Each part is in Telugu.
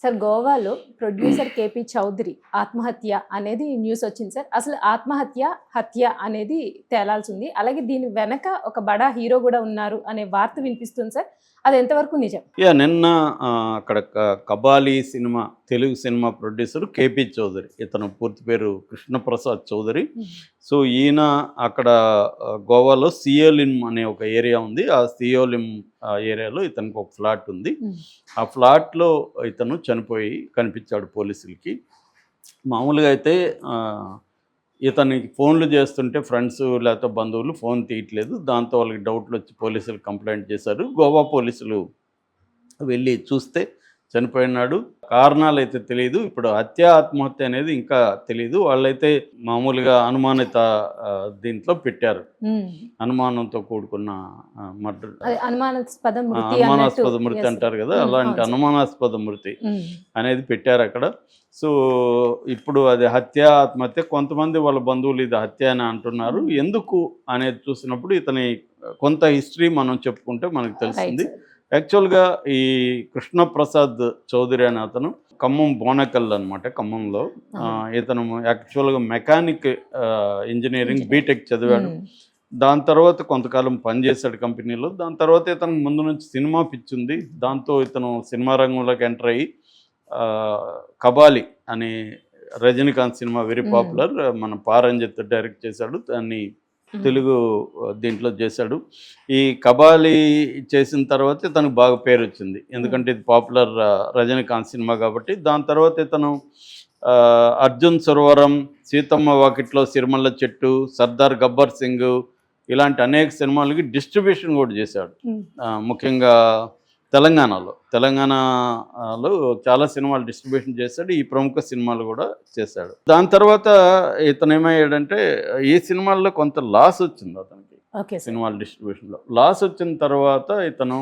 సార్ గోవాలో ప్రొడ్యూసర్ కేపీ చౌదరి ఆత్మహత్య అనేది న్యూస్ వచ్చింది సార్. అసలు ఆత్మహత్య, హత్య అనేది తేలాల్సి ఉంది. అలాగే దీని వెనక ఒక బడా హీరో కూడా ఉన్నారు అనే వార్త వినిపిస్తుంది సార్. అది ఎంతవరకు నిజం? నిన్న అక్కడ Kabali cinema, Telugu cinema producer KP Chowdary, ఇతను పూర్తి పేరు కృష్ణప్రసాద్ చౌదరి. సో ఈయన అక్కడ గోవాలో సియోలిమ్ అనే ఒక ఏరియా ఉంది. ఆ సియోలిమ్ ఏరియాలో ఇతనికి ఒక ఫ్లాట్ ఉంది. ఆ ఫ్లాట్లో ఇతను చనిపోయి కనిపించాడు పోలీసులకి. మామూలుగా అయితే ఇతనికి ఫోన్లు చేస్తుంటే ఫ్రెండ్స్ లేకపోతే బంధువులు ఫోన్ తీయట్లేదు. దాంతో వాళ్ళకి డౌట్లు వచ్చి పోలీసులు కంప్లైంట్ చేశారు. గోవా పోలీసులు వెళ్ళి చూస్తే చనిపోయినాడు. కారణాలు అయితే తెలియదు. ఇప్పుడు ఆత్మహత్య అనేది ఇంకా తెలియదు. వాళ్ళైతే మామూలుగా అనుమానిత దీంట్లో పెట్టారు. అనుమానంతో కూడుకున్న మర్డర్, అనుమానాస్పద మృతి అంటారు కదా, అలాంటి అనుమానాస్పద మృతి అనేది పెట్టారు అక్కడ. సో ఇప్పుడు అది ఆత్మహత్య. కొంతమంది వాళ్ళ బంధువులు ఇది హత్య అని అంటున్నారు. ఎందుకు అనేది చూసినప్పుడు ఇతని కొంత హిస్టరీ మనం చెప్పుకుంటే మనకు తెలిసింది. యాక్చువల్గా ఈ కృష్ణప్రసాద్ చౌదరి అనే అతను ఖమ్మం బోనకల్ అనమాట, ఖమ్మంలో. ఇతను యాక్చువల్గా మెకానిక్ ఇంజనీరింగ్ బీటెక్ చదివాడు. దాని తర్వాత కొంతకాలం పనిచేశాడు కంపెనీలో. దాని తర్వాత ఇతనికి ముందు నుంచి సినిమా పిచ్చింది. దాంతో ఇతను సినిమా రంగంలోకి ఎంటర్ అయ్యి కబాలి అనే రజనీకాంత్ సినిమా వెరీ పాపులర్, మన పారంజిత్ డైరెక్ట్ చేశాడు. దాన్ని తెలుగు దీంట్లో చేశాడు. ఈ కబాలి చేసిన తర్వాత ఇతనికి బాగా పేరు వచ్చింది, ఎందుకంటే ఇది పాపులర్ రజనీకాంత్ సినిమా కాబట్టి. దాని తర్వాత ఇతను అర్జున్ సరోవరం, సీతమ్మ వాకిట్లో సిరిమల్ల చెట్టు, సర్దార్ గబ్బర్ సింగ్ ఇలాంటి అనేక సినిమాలకి డిస్ట్రిబ్యూషన్ కూడా చేశాడు. ముఖ్యంగా తెలంగాణలో చాలా సినిమాలు డిస్ట్రిబ్యూషన్ చేశాడు. ఈ ప్రముఖ సినిమాలు కూడా చేశాడు. దాని తర్వాత ఇతను ఏమయ్యాడంటే, ఈ సినిమాల్లో కొంత లాస్ వచ్చింది అతనికి. సినిమాల డిస్ట్రిబ్యూషన్లో లాస్ వచ్చిన తర్వాత ఇతను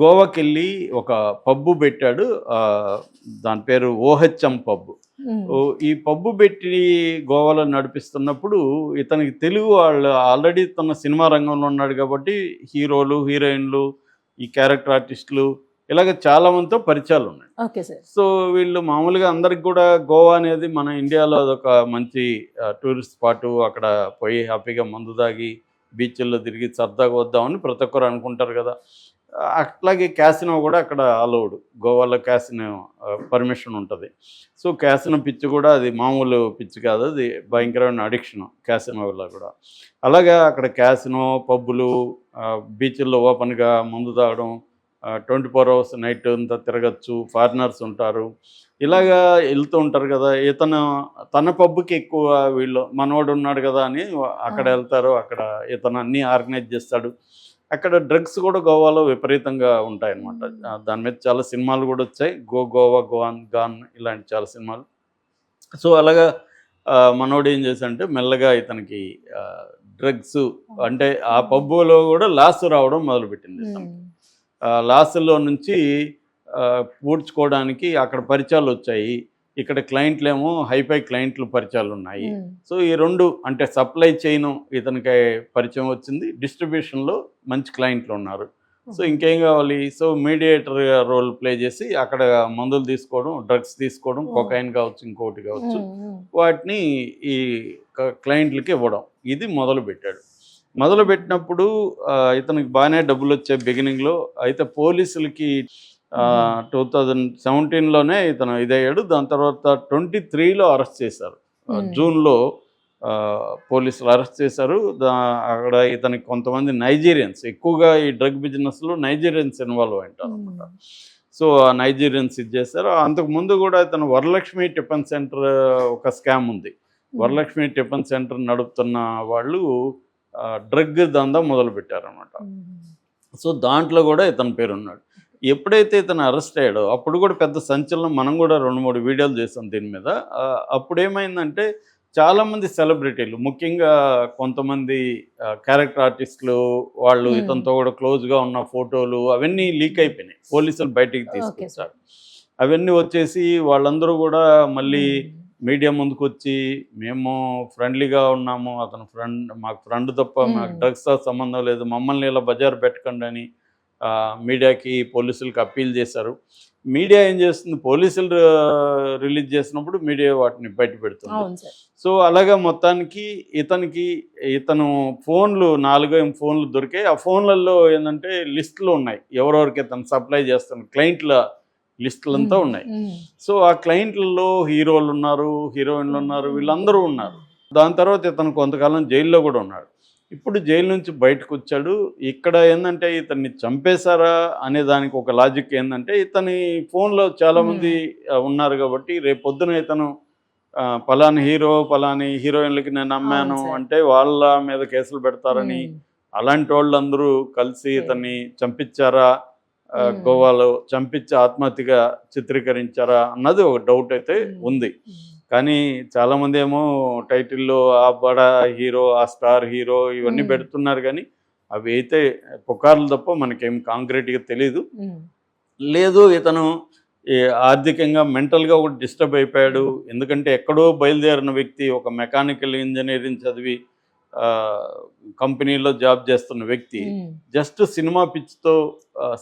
గోవాకి వెళ్ళి ఒక పబ్బు పెట్టాడు. దాని పేరు ఓహెచ్ఎం పబ్బు. ఈ పబ్బు పెట్టి గోవాలో నడిపిస్తున్నప్పుడు ఇతనికి తెలుగు వాళ్ళు ఆల్రెడీ తన సినిమా రంగంలో ఉన్నాడు కాబట్టి హీరోలు, హీరోయిన్లు, ఈ క్యారెక్టర్ ఆర్టిస్టులు ఇలాగ చాలా మందితో పరిచయాలు ఉన్నాయి. సో వీళ్ళు మామూలుగా అందరికి కూడా గోవా అనేది మన ఇండియాలో అదొక మంచి టూరిస్ట్ స్పాటు. అక్కడ పోయి హ్యాపీగా మందు తాగి బీచ్ల్లో తిరిగి సరదాగా వద్దామని ప్రతి ఒక్కరు అనుకుంటారు కదా. అట్లాగే క్యాసినో కూడా అక్కడ అలౌడ్. గోవాలో క్యాసినో పర్మిషన్ ఉంటుంది. సో క్యాసినో పిచ్చి కూడా అది మామూలు పిచ్చి కాదు, అది భయంకరమైన అడిక్షన్ క్యాసినోలో కూడా. అలాగే అక్కడ క్యాసినో, పబ్బులు, బీచ్ల్లో ఓపెన్గా మందు తాగడం, 24 hours నైట్ అంతా తిరగచ్చు, ఫారినర్స్ ఉంటారు, ఇలాగా వెళ్తూ ఉంటారు కదా. ఇతను తన పబ్బుకి ఎక్కువ వీళ్ళు మనవాడు ఉన్నాడు కదా అని అక్కడ వెళ్తారు. అక్కడ ఇతను అన్నీ ఆర్గనైజ్ చేస్తాడు. అక్కడ డ్రగ్స్ కూడా గోవాలో విపరీతంగా ఉంటాయన్నమాట. దాని మీద చాలా సినిమాలు కూడా వచ్చాయి, గోవా గాన్ ఇలాంటి చాలా సినిమాలు. సో అలాగా మనోడు ఏం చేశాడంటే మెల్లగా ఇతనికి డ్రగ్స్ అంటే ఆ పబ్బులో కూడా లాస్ రావడం మొదలుపెట్టింది. లాస్లో నుంచి పూడ్చుకోవడానికి అక్కడ పరిచయాలు వచ్చాయి. ఇక్కడ క్లయింట్లేమో హైఫై క్లయింట్లు పరిచయాలు ఉన్నాయి. సో ఈ రెండు అంటే సప్లై చైన్ ఇతనికి పరిచయం వచ్చింది, డిస్ట్రిబ్యూషన్లో మంచి క్లయింట్లు ఉన్నారు. సో ఇంకేం కావాలి. సో మీడియేటర్ రోల్ ప్లే చేసి అక్కడ మందులు తీసుకోవడం, డ్రగ్స్ తీసుకోవడం, కొకైన్ కావచ్చు, ఇంకోటి కావచ్చు, వాటిని ఈ క్లయింట్లకి ఇవ్వడం, ఇది మొదలుపెట్టాడు. మొదలుపెట్టినప్పుడు ఇతనికి బాగానే డబ్బులు వచ్చాయి బిగినింగ్లో. అయితే పోలీసులకి 2017లోనే ఇతను ఇదయ్యాడు. దాని తర్వాత 2023లో అరెస్ట్ చేశారు. జూన్లో పోలీసులు అరెస్ట్ చేశారు. అక్కడ ఇతనికి కొంతమంది నైజీరియన్స్, ఎక్కువగా ఈ డ్రగ్ బిజినెస్లో నైజీరియన్స్ ఇన్వాల్వ్ అయింటారు అనమాట. సో ఆ నైజీరియన్స్ ఇది చేశారు. అంతకుముందు కూడా ఇతను వరలక్ష్మి టిఫిన్ సెంటర్ ఒక స్కామ్ ఉంది. వరలక్ష్మి టిఫిన్ సెంటర్ నడుపుతున్న వాళ్ళు డ్రగ్ దందా మొదలుపెట్టారనమాట. సో దాంట్లో కూడా ఇతని పేరు ఉన్నాడు. ఎప్పుడైతే ఇతను అరెస్ట్ అయ్యాడో అప్పుడు కూడా పెద్ద సంచలనం, మనం కూడా 2-3 వీడియోలు చేసాం దీని మీద. అప్పుడు ఏమైందంటే చాలామంది సెలబ్రిటీలు, ముఖ్యంగా కొంతమంది క్యారెక్టర్ ఆర్టిస్టులు వాళ్ళు ఇతనితో కూడా క్లోజ్గా ఉన్న ఫోటోలు అవన్నీ లీక్ అయిపోయినాయి. పోలీసులు బయటికి తీసుకొచ్చారు. అవన్నీ వచ్చేసి వాళ్ళందరూ కూడా మళ్ళీ మీడియా ముందుకు వచ్చి మేము ఫ్రెండ్లీగా ఉన్నాము, అతను మాకు ఫ్రెండ్ తప్ప మాకు డ్రగ్స్తో సంబంధం లేదు, మమ్మల్ని ఇలా బజారు పెట్టకండి అని మీడియాకి పోలీసులకు అప్పీల్ చేశారు. మీడియా ఏం చేస్తుంది, పోలీసులు రిలీజ్ చేసినప్పుడు మీడియా వాటిని బయట పెడుతుంది. అవును సార్. సో అలాగా మొత్తానికి ఇతను ఫోన్లు 4 ఫోన్లు దొరికాయి. ఆ ఫోన్లలో ఏంటంటే లిస్టులు ఉన్నాయి, ఎవరెవరికి ఇతను సప్లై చేస్తున్న క్లయింట్ల లిస్టులంతా ఉన్నాయి. సో ఆ క్లయింట్లలో హీరోలు ఉన్నారు, హీరోయిన్లు ఉన్నారు, వీళ్ళందరూ ఉన్నారు. దాని తర్వాత ఇతను కొంతకాలం జైల్లో కూడా ఉన్నాడు. ఇప్పుడు జైలు నుంచి బయటకు వచ్చాడు. ఇక్కడ ఏంటంటే ఇతన్ని చంపేశారా అనే దానికి ఒక లాజిక్ ఏంటంటే, ఇతని ఫోన్లో చాలామంది ఉన్నారు కాబట్టి రేపు పొద్దున ఇతను పలాని హీరో పలాని హీరోయిన్లకి నేను అమ్మాను అంటే వాళ్ళ మీద కేసులు పెడతారని, అలాంటి వాళ్ళందరూ కలిసి ఇతన్ని చంపించారా, గోవాలో చంపించి ఆత్మహత్యగా చిత్రీకరించారా అన్నది ఒక డౌట్ అయితే ఉంది. కానీ చాలామంది ఏమో టైటిల్లో ఆ బడా హీరో, ఆ స్టార్ హీరో ఇవన్నీ పెడుతున్నారు, కానీ అవి అయితే పుకార్లు తప్ప మనకేం కాంక్రీట్గా తెలీదు. లేదు ఇతను ఆర్థికంగా మెంటల్గా ఒకటి డిస్టర్బ్ అయిపోయాడు. ఎందుకంటే ఎక్కడో బయలుదేరిన వ్యక్తి, ఒక మెకానికల్ ఇంజనీరింగ్ చదివి కంపెనీలో జాబ్ చేస్తున్న వ్యక్తి జస్ట్ సినిమా పిచ్చితో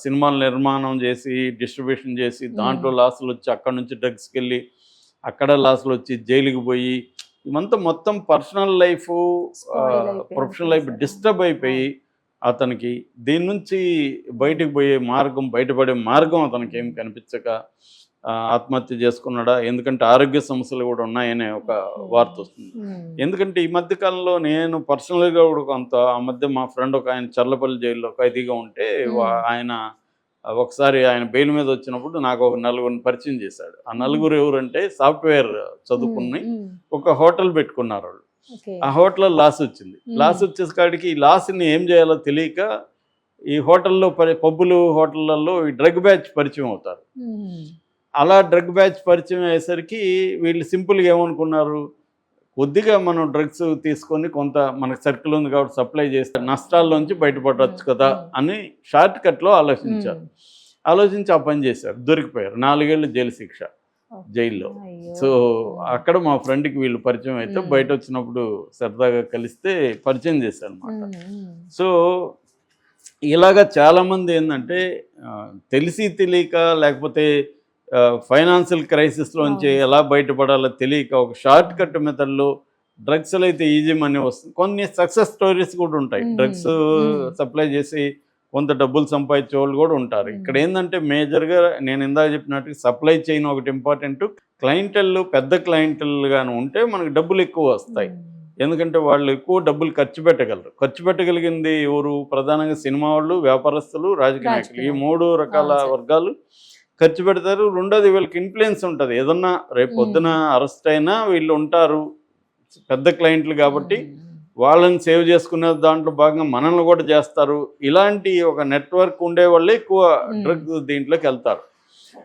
సినిమాలు నిర్మాణం చేసి డిస్ట్రిబ్యూషన్ చేసి దాంట్లో లాసులు వచ్చి అక్కడి నుంచి డ్రగ్స్కి వెళ్ళి అక్కడ లాసులు వచ్చి జైలుకి పోయి ఇవంతా మొత్తం personal life professional life disturb అయిపోయి అతనికి దీని నుంచి బయటపడే మార్గం అతనికి ఏం కనిపించక ఆత్మహత్య చేసుకున్నాడా, ఎందుకంటే ఆరోగ్య సమస్యలు కూడా ఉన్నాయనే ఒక వార్త వస్తుంది. ఎందుకంటే ఈ మధ్య కాలంలో నేను పర్సనల్గా కూడా కొంత ఆ మధ్య మా ఫ్రెండ్ ఒక ఆయన చర్లపల్లి జైల్లో ఖైదీగా ఉంటే ఆయన ఒకసారి ఆయన బెయిల్ మీద వచ్చినప్పుడు నాకు ఒక 4 పరిచయం చేశాడు. ఆ 4 ఎవరంటే సాఫ్ట్వేర్ చదువుకుని ఒక హోటల్ పెట్టుకున్నారు వాళ్ళు. ఆ హోటల్లో లాస్ వచ్చింది. లాస్ వచ్చేసరికి ఈ లాస్ని ఏం చేయాలో తెలియక ఈ హోటల్లో పబ్బులు హోటళ్లలో ఈ డ్రగ్ బ్యాచ్ పరిచయం అవుతారు. అలా డ్రగ్ బ్యాచ్ పరిచయం అయ్యేసరికి వీళ్ళు సింపుల్గా ఏమనుకున్నారు, కొద్దిగా మనం డ్రగ్స్ తీసుకొని కొంత మనకు సర్కిల్ ఉంది కాబట్టి సప్లై చేస్తే నష్టాల్లోంచి బయటపడవచ్చు కదా అని షార్ట్ కట్లో ఆలోచించి ఆ పని చేశారు. దొరికిపోయారు. 4 ఏళ్ళు జైలు శిక్ష జైల్లో. సో అక్కడ మా ఫ్రెండ్కి వీళ్ళు పరిచయం అయితే బయట వచ్చినప్పుడు సరదాగా కలిస్తే పరిచయం చేశారు అనమాట. సో ఇలాగా చాలామంది ఏంటంటే తెలిసి తెలియక లేకపోతే ఫైనాన్షియల్ క్రైసిస్లోంచి ఎలా బయటపడాలో తెలియక ఒక షార్ట్ కట్ మెథడ్లో డ్రగ్స్లో అయితే ఈజీ మనీ వస్తుంది. కొన్ని సక్సెస్ స్టోరీస్ కూడా ఉంటాయి. డ్రగ్స్ సప్లై చేసి కొంత డబ్బులు సంపాదించే వాళ్ళు కూడా ఉంటారు. ఇక్కడ ఏంటంటే మేజర్గా నేను ఇందాక చెప్పినట్టు సప్లై చైన్ ఒకటి ఇంపార్టెంట్. క్లయింటల్ పెద్ద క్లయింటల్గాను ఉంటే మనకు డబ్బులు ఎక్కువ వస్తాయి. ఎందుకంటే వాళ్ళు ఎక్కువ డబ్బులు ఖర్చు పెట్టగలరు. ఖర్చు పెట్టగలిగింది ఎవరు? ప్రధానంగా సినిమా వాళ్ళు, వ్యాపారస్తులు, రాజకీయ నాయకులు. ఈ 3 రకాల వర్గాలు ఖర్చు పెడతారు. రెండోది వీళ్ళకి ఇన్ఫ్లుయెన్స్ ఉంటుంది. ఏదన్నా రేపు పొద్దున అరెస్ట్ అయినా వీళ్ళు ఉంటారు, పెద్ద క్లయింట్లు కాబట్టి వాళ్ళని సేవ్ చేసుకునే దాంట్లో భాగంగా మనల్ని కూడా చేస్తారు. ఇలాంటి ఒక నెట్వర్క్ ఉండే వాళ్ళే ఎక్కువ డ్రగ్ దీంట్లోకి వెళ్తారు.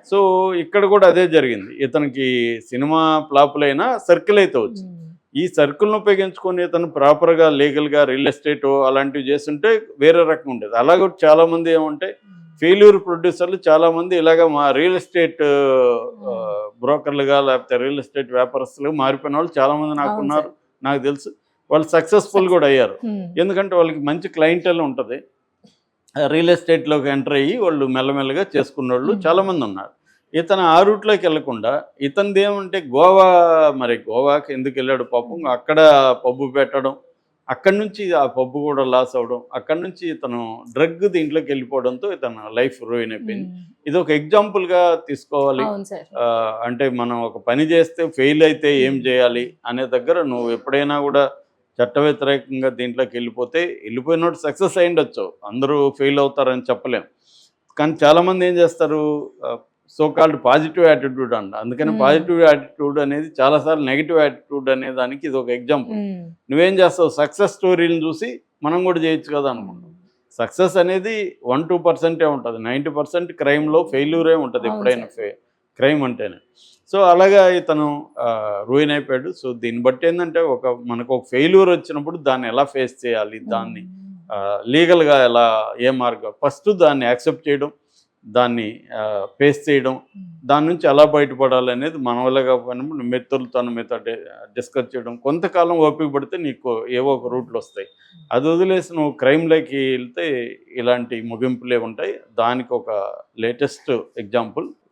సో ఇక్కడ కూడా అదే జరిగింది. ఇతనికి సినిమా ఫ్లాపులైనా సర్కిల్ అయితే వచ్చింది. ఈ సర్కిల్ను ఉపయోగించుకొని ఇతను ప్రాపర్గా లీగల్గా రియల్ ఎస్టేట్ అలాంటివి చేస్తుంటే వేరే రకం ఉండేది. అలాగే చాలామంది ఏమంటే ఫెయిల్యూర్ ప్రొడ్యూసర్లు చాలామంది ఇలాగ మా రియల్ ఎస్టేట్ బ్రోకర్లుగా లేకపోతే రియల్ ఎస్టేట్ వ్యాపారస్తులుగా మారిపోయిన వాళ్ళు చాలామంది నాకున్నారు, నాకు తెలుసు. వాళ్ళు సక్సెస్ఫుల్ కూడా అయ్యారు. ఎందుకంటే వాళ్ళకి మంచి క్లయింటల్ ఉంటుంది. రియల్ ఎస్టేట్లోకి ఎంటర్ అయ్యి వాళ్ళు మెల్లమెల్లగా చేసుకున్న వాళ్ళు చాలామంది ఉన్నారు. ఇతను ఆ రూట్లోకి వెళ్లకుండా ఇతనిది ఏమంటే గోవాకి ఎందుకు వెళ్ళాడు పాపం, అక్కడ పబ్బు పెట్టడం, అక్కడి నుంచి ఆ పబ్బు కూడా లాస్ అవ్వడం, అక్కడి నుంచి ఇతను డ్రగ్ దీంట్లోకి వెళ్ళిపోవడంతో ఇతను లైఫ్ రూయిన్ అయిపోయింది. ఇది ఒక ఎగ్జాంపుల్గా తీసుకోవాలి. అంటే మనం ఒక పని చేస్తే ఫెయిల్ అయితే ఏం చేయాలి అనే దగ్గర నువ్వు ఎప్పుడైనా కూడా చట్ట వ్యతిరేకంగా దీంట్లోకి వెళ్ళిపోయినట్టు సక్సెస్ అయ్యిండొచ్చు. అందరూ ఫెయిల్ అవుతారని చెప్పలేం. కానీ చాలామంది ఏం చేస్తారు, సో కాల్డ్ పాజిటివ్ యాటిట్యూడ్ అంట. అందుకని పాజిటివ్ యాటిట్యూడ్ అనేది చాలాసార్లు నెగిటివ్ యాటిట్యూడ్ అనే దానికి ఇది ఒక ఎగ్జాంపుల్. నువ్వేం చేస్తావు, సక్సెస్ స్టోరీని చూసి మనం కూడా చేయొచ్చు కదా అనుకుంటాం. సక్సెస్ అనేది 1-2% ఉంటుంది. 90% క్రైమ్లో ఫెయిల్యూరే ఉంటుంది ఎప్పుడైనా క్రైమ్ అంటేనే. సో అలాగా ఇతను రూయిన్ అయిపోయాడు. సో దీన్ని బట్టి ఏంటంటే మనకు ఒక ఫెయిల్యూర్ వచ్చినప్పుడు దాన్ని ఎలా ఫేస్ చేయాలి, దాన్ని లీగల్గా ఎలా ఏ మార్గం, ఫస్ట్ దాన్ని యాక్సెప్ట్ చేయడం, దాన్ని ఫేస్ చేయడం, దాని నుంచి ఎలా బయటపడాలి అనేది మన వల్ల కాకపోయినప్పుడు మిత్రులతో మీతో డిస్కస్ చేయడం, కొంతకాలం ఓపిక పడితే నీకు ఏవో ఒక రూట్లు వస్తాయి. అది వదిలేసి నువ్వు క్రైమ్లోకి వెళ్తే ఇలాంటి ముగింపులే ఉంటాయి. దానికి ఒక లేటెస్ట్ ఎగ్జాంపుల్